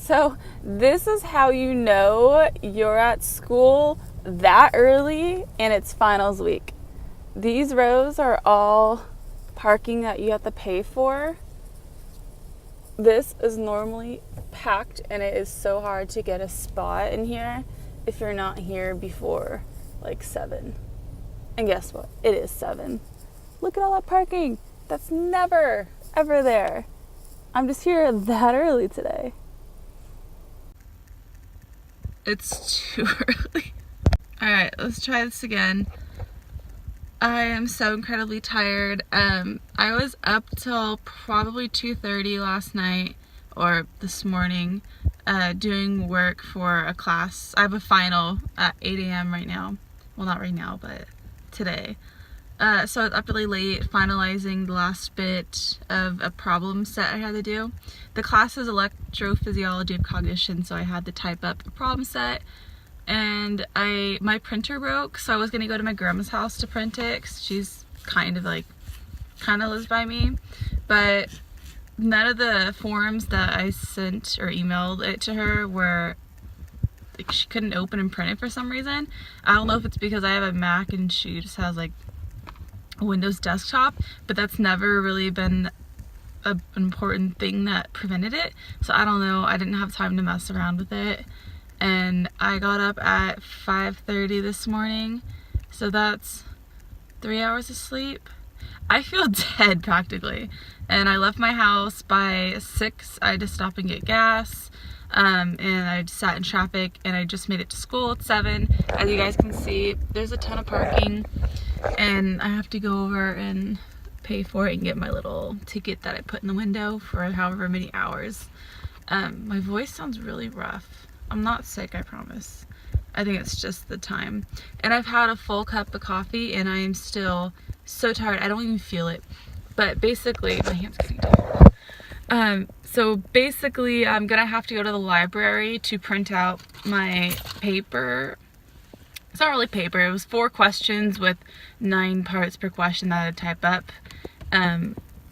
So this is how you know you're at school that early and it's finals week. These rows are all parking that you have to pay for. This is normally packed and it is so hard to get a spot in here if you're not here before like 7. And guess what? It is 7. Look at all that parking. That's never, ever there. I'm just here that early today. It's too early. Alright, let's try this again. I am so incredibly tired. I was up till probably 2:30 last night or this morning doing work for a class. I have a final at 8 a.m. right now. Well, not right now, but today. So I was up really late finalizing the last bit of a problem set I had to do. The class is electrophysiology of cognition, so I had to type up a problem set. And my printer broke, so I was gonna go to my grandma's house to print it, 'cause she's kind of lives by me. But none of the forms that I sent or emailed it to her were, like, she couldn't open and print it for some reason. I don't know if it's because I have a Mac and she just has like a Windows desktop, but that's never really been an important thing that prevented it. So I don't know, I didn't have time to mess around with it. And I got up at 5:30 this morning, so that's 3 hours of sleep. I feel dead practically. And I left my house by 6. I had to stop and get gas. And I sat in traffic and I just made it to school at 7. As you guys can see, there's a ton of parking and I have to go over and pay for it and get my little ticket that I put in the window for however many hours. My voice sounds really rough. I'm not sick, I promise. I think it's just the time. And I've had a full cup of coffee and I am still so tired. I don't even feel it. But basically, my hand's getting tired. So basically, I'm gonna have to go to the library to print out my paper. It's not really paper, it was 4 questions with 9 parts per question that I had to type up.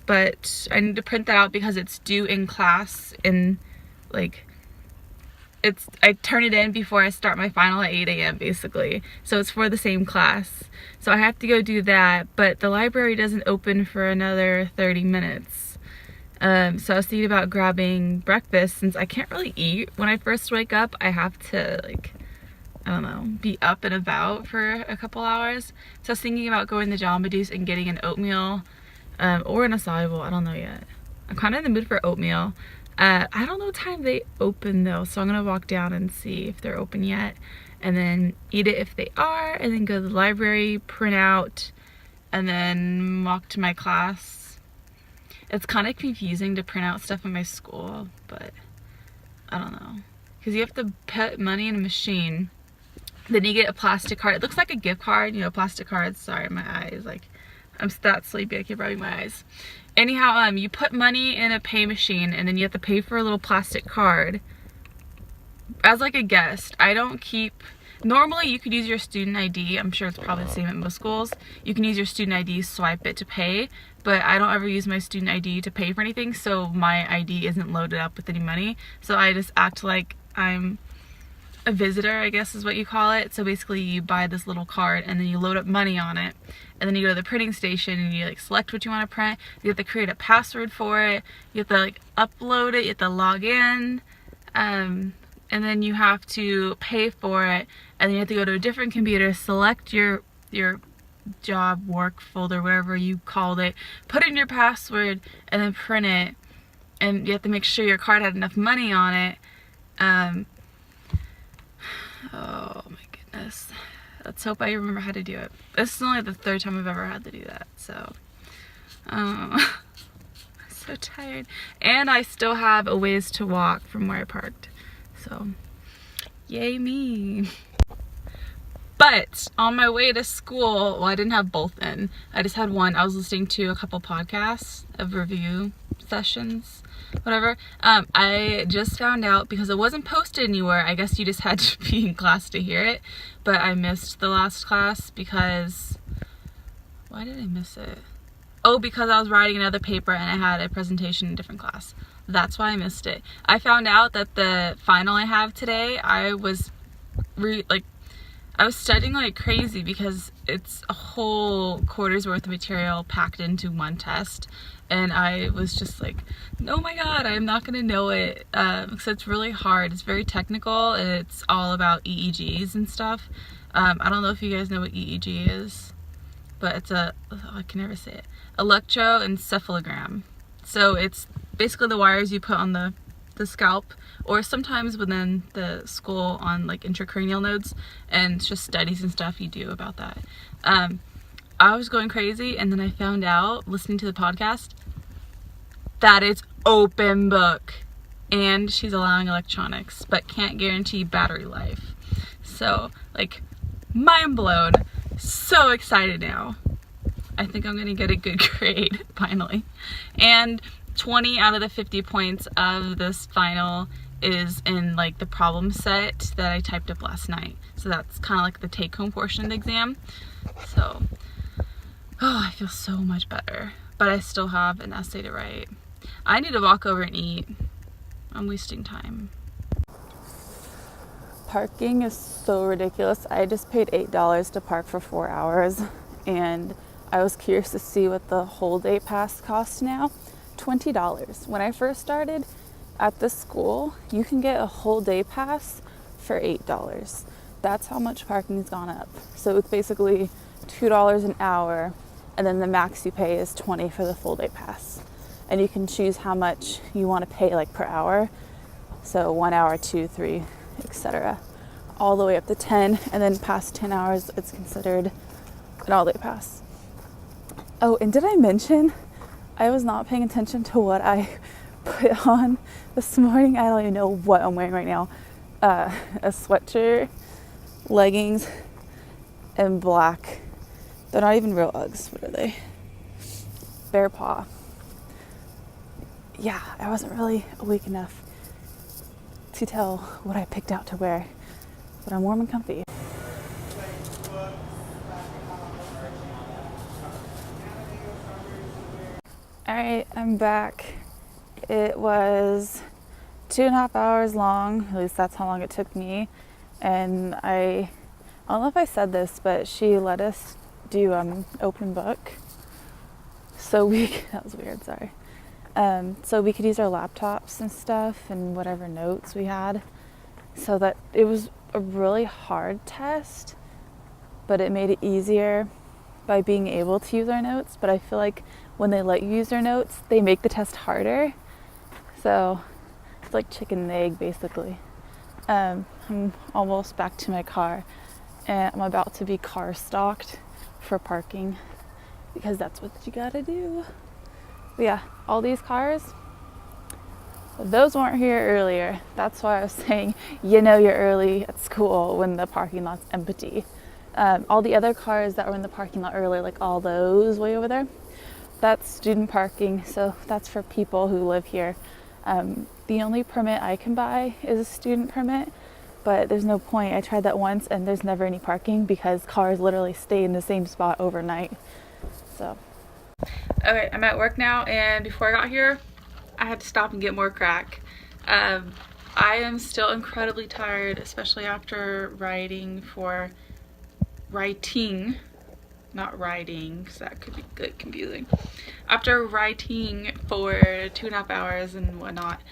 But I need to print that out because it's due in class in I turn it in before I start my final at 8 a.m. basically. So it's for the same class. So I have to go do that, but the library doesn't open for another 30 minutes. So I was thinking about grabbing breakfast since I can't really eat. When I first wake up, I have to I don't know, be up and about for a couple hours. So I was thinking about going to Jamba Juice and getting an oatmeal or an acai bowl, I don't know yet. I'm kind of in the mood for oatmeal. I don't know what time they open though, so I'm gonna walk down and see if they're open yet and then eat it if they are, and then go to the library, print out, and then walk to my class. It's kind of confusing to print out stuff in my school, but I don't know, because you have to put money in a machine, then you get a plastic card. It looks like a gift card, you know, plastic cards. Sorry, my eyes, I'm that sleepy I keep rubbing my eyes. Anyhow, you put money in a pay machine and then you have to pay for a little plastic card. As like a guest, I don't keep, normally you could use your student ID. I'm sure it's probably the same at most schools. You can use your student ID, swipe it to pay, but I don't ever use my student ID to pay for anything, so my ID isn't loaded up with any money. So I just act like I'm a visitor, I guess is what you call it. So basically you buy this little card and then you load up money on it, and then you go to the printing station and you select what you want to print. You have to create a password for it, you have to upload it, you have to log in, and then you have to pay for it, and then you have to go to a different computer, select your job, work folder, whatever you called it, put in your password, and then print it. And you have to make sure your card had enough money on it. Oh my goodness. Let's hope I remember how to do it. This is only the 3rd time I've ever had to do that, so I'm so tired. And I still have a ways to walk from where I parked, so yay me. But on my way to school, well, I didn't have both in. I just had one. I was listening to a couple podcasts of review sessions, whatever. I just found out, because it wasn't posted anywhere, I guess you just had to be in class to hear it, but I missed the last class because, why did I miss it? Oh, because I was writing another paper and I had a presentation in a different class. That's why I missed it. I found out that the final I have today, I was studying like crazy because it's a whole quarter's worth of material packed into one test, and I was just like, oh my god, I'm not gonna know it, because it's really hard. It's very technical, and it's all about EEGs and stuff. I don't know if you guys know what EEG is, but it's I can never say it, electroencephalogram. So it's basically the wires you put on the scalp, or sometimes within the skull on like intracranial nodes, and it's just studies and stuff you do about that. I was going crazy, and then I found out, listening to the podcast, that it's open book, and she's allowing electronics, but can't guarantee battery life. So, like, mind blown. So excited now. I think I'm gonna get a good grade, finally. And 20 out of the 50 points of this final is in like the problem set that I typed up last night. So that's kind of like the take-home portion of the exam. So, oh, I feel so much better. But I still have an essay to write. I need to walk over and eat. I'm wasting time. Parking is so ridiculous. I just paid $8 to park for 4 hours, and I was curious to see what the whole day pass costs now. $20. When I first started at this school, you can get a whole day pass for $8. That's how much parking's gone up. So it's basically $2 an hour, and then the max you pay is $20 for the full day pass. And you can choose how much you want to pay, like per hour. So 1 hour, 2, 3, etc. All the way up to 10, and then past 10 hours, it's considered an all day pass. Oh, and did I mention I was not paying attention to what I put on this morning? I don't even know what I'm wearing right now. A sweatshirt, leggings, and black. They're not even real Uggs. What are they? Bear paw. Yeah, I wasn't really awake enough to tell what I picked out to wear, but I'm warm and comfy. Alright, I'm back. It was 2.5 hours long, at least that's how long it took me, and I don't know if I said this, but she let us do open book, so that was weird, sorry. So we could use our laptops and stuff and whatever notes we had, so that it was a really hard test, but it made it easier by being able to use our notes. But I feel like when they let you use their notes, they make the test harder. So it's like chicken and egg, basically. I'm almost back to my car, and I'm about to be car stalked for parking, because that's what you gotta do. But yeah, all these cars, those weren't here earlier. That's why I was saying, you know, you're early at school when the parking lot's empty. All the other cars that were in the parking lot earlier, like all those way over there, that's student parking, so that's for people who live here. The only permit I can buy is a student permit, but there's no point. I tried that once, and there's never any parking because cars literally stay in the same spot overnight. So, okay, I'm at work now, and before I got here, I had to stop and get more crack. I am still incredibly tired, especially after writing, not riding, because that could be good confusing. After writing for 2.5 hours and whatnot,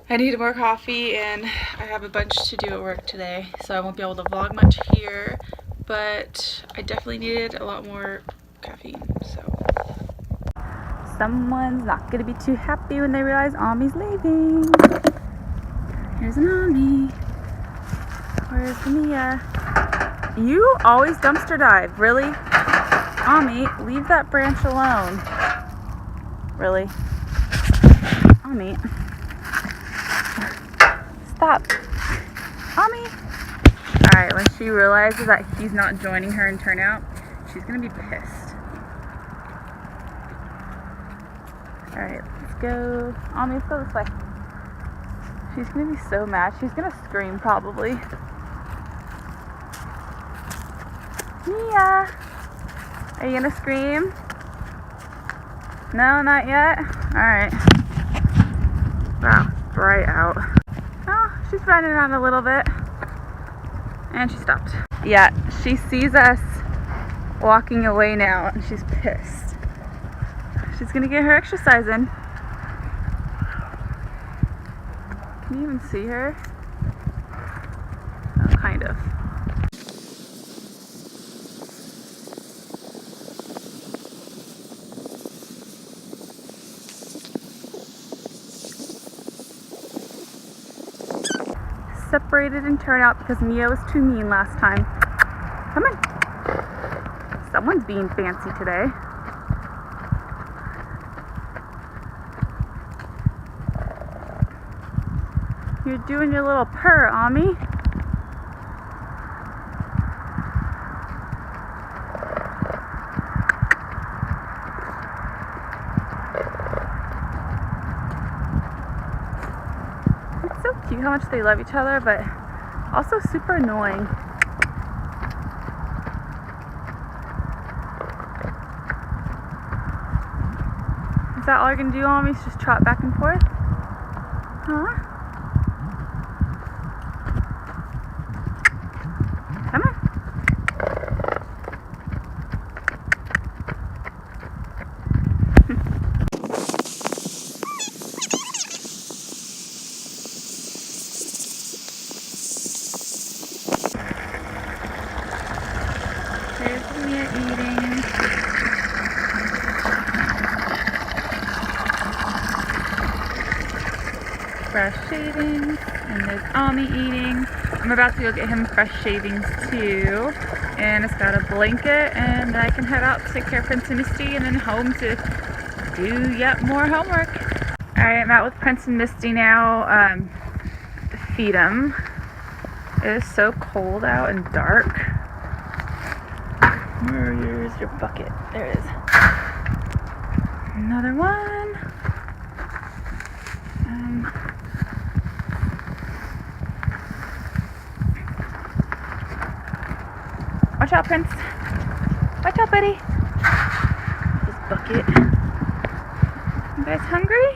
I need more coffee, and I have a bunch to do at work today, so I won't be able to vlog much here, but I definitely needed a lot more caffeine, so. Someone's not gonna be too happy when they realize Ami's leaving. Here's an Ami. Where's Mia? You always dumpster dive, really? Ami, leave that branch alone. Really? Ami. Stop. Ami. Alright, when she realizes that he's not joining her in turnout, she's gonna be pissed. Alright, let's go. Ami, let's go this way. She's gonna be so mad. She's gonna scream probably. Mia! Are you gonna scream? No, not yet? Alright. right out. Oh, she's running around a little bit. And she stopped. Yeah, she sees us walking away now and she's pissed. She's gonna get her exercise in. Can you even see her? Oh, kind of. Separated in turnout because Mia was too mean last time. Come on. Someone's being fancy today. You're doing your little purr, Ami. It's so cute how much they love each other, but also super annoying. Is that all you're gonna do, Ami? Is just trot back and forth? Huh? Come on. There's Mia eating. Fresh shavings, and there's Ami eating. I'm about to go get him fresh shavings too, and it's got a blanket, and I can head out to take care of Prince and Misty and then home to do yet more homework. Alright, I'm out with Prince and Misty now to feed him. It is so cold out and dark. Where's your bucket? There it is. Another one. Watch out, Prince. Watch out, buddy. This bucket. You guys hungry?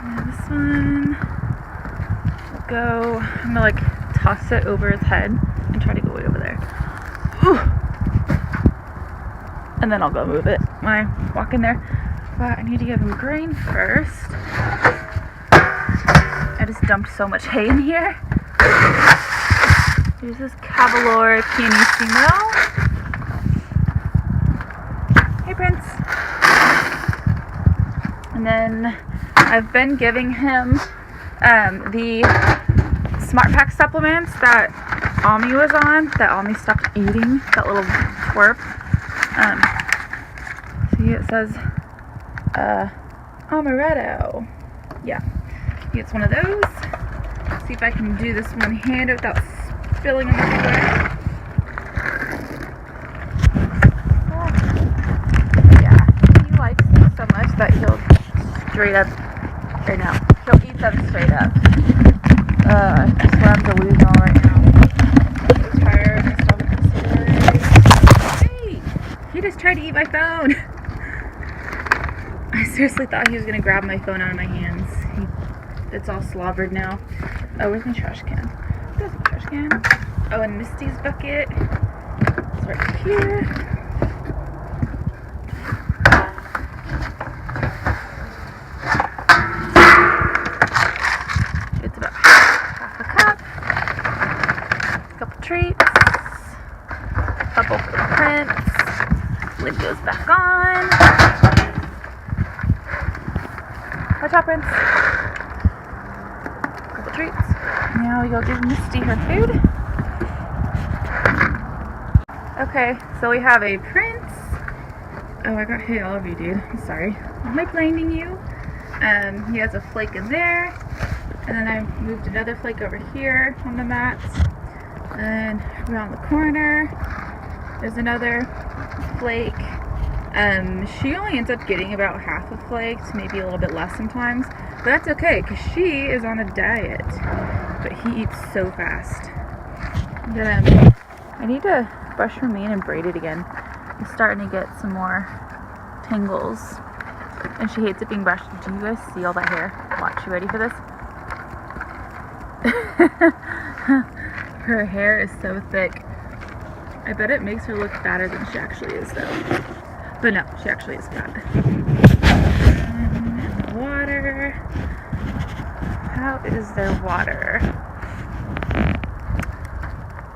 And this one will go. I'm gonna like toss it over his head and try to go way over there. Whew. And then I'll go move it when I walk in there. But I need to give him grain first. I just dumped so much hay in here. There's this Cavalier Pianissimo. Hey, Prince. And then I've been giving him the Smart Pack supplements that Ami was on, that Ami stopped eating, that little twerp. See, it says Amaretto. Yeah, he gets one of those. See if I can do this one-handed without spilling them everywhere. Yeah, he likes these so much that he'll straight up, or no, he'll eat them straight up. I swear I'm delusional right now. I'm so tired, my stomach is sore. Hey, he just tried to eat my phone. I seriously thought he was gonna grab my phone out of my hands. It's all slobbered now. Oh, where's my trash can? There's my trash can. Oh, and Misty's bucket. It's right here. It's about half a cup. A couple treats. A couple for the Prince. Lid goes back on. Watch out, Prince. Couple treats. Now we go give Misty her food. Okay, so we have a Prince. Oh, I got hay all over you, dude. I'm sorry. Am I blaming you? He has a flake in there. And then I moved another flake over here on the mat. And around the corner, there's another flake. She only ends up getting about half a flake, maybe a little bit less sometimes. But that's okay, because she is on a diet. But he eats so fast. Then I need to brush her mane and braid it again. I'm starting to get some more tangles. And she hates it being brushed. Do you guys see all that hair? Watch, you ready for this? Her hair is so thick. I bet it makes her look fatter than she actually is though. But no, she actually is fat. And water. How is their water?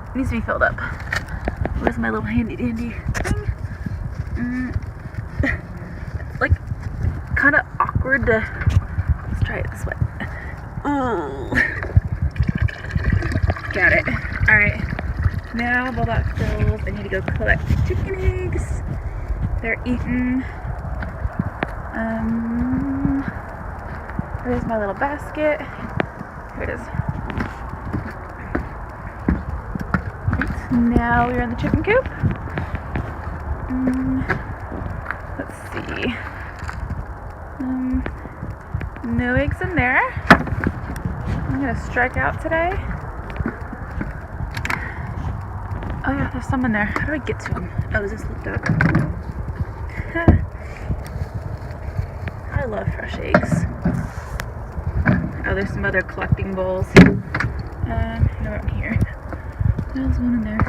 It needs to be filled up. Where's my little handy dandy thing? It's like kind of awkward to, let's try it this way. Oh, got it. All right, now while that fills, I need to go collect chicken eggs. They're eaten. Where's my little basket? Here it is. Right, now we're in the chicken coop. Let's see. No eggs in there. I'm gonna strike out today. Oh yeah, there's some in there. How do I get to them? Oh, is this lift up? I love fresh eggs. Oh, there's some other collecting bowls. No, in here. There's one in there.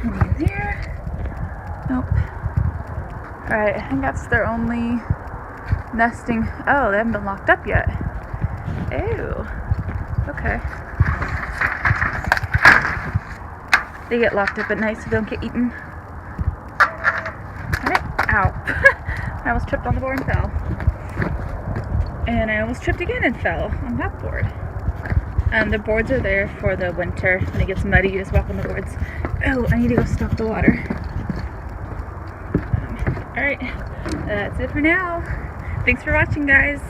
Any in here? Nope. Alright, I think that's their only nesting. Oh, they haven't been locked up yet. Ew. Okay. They get locked up at night so they don't get eaten. Alright. Ow. I almost tripped on the board and fell. And I almost tripped again and fell on that board. The boards are there for the winter. When it gets muddy, you just walk on the boards. Oh, I need to go stock the water. Alright, that's it for now. Thanks for watching, guys.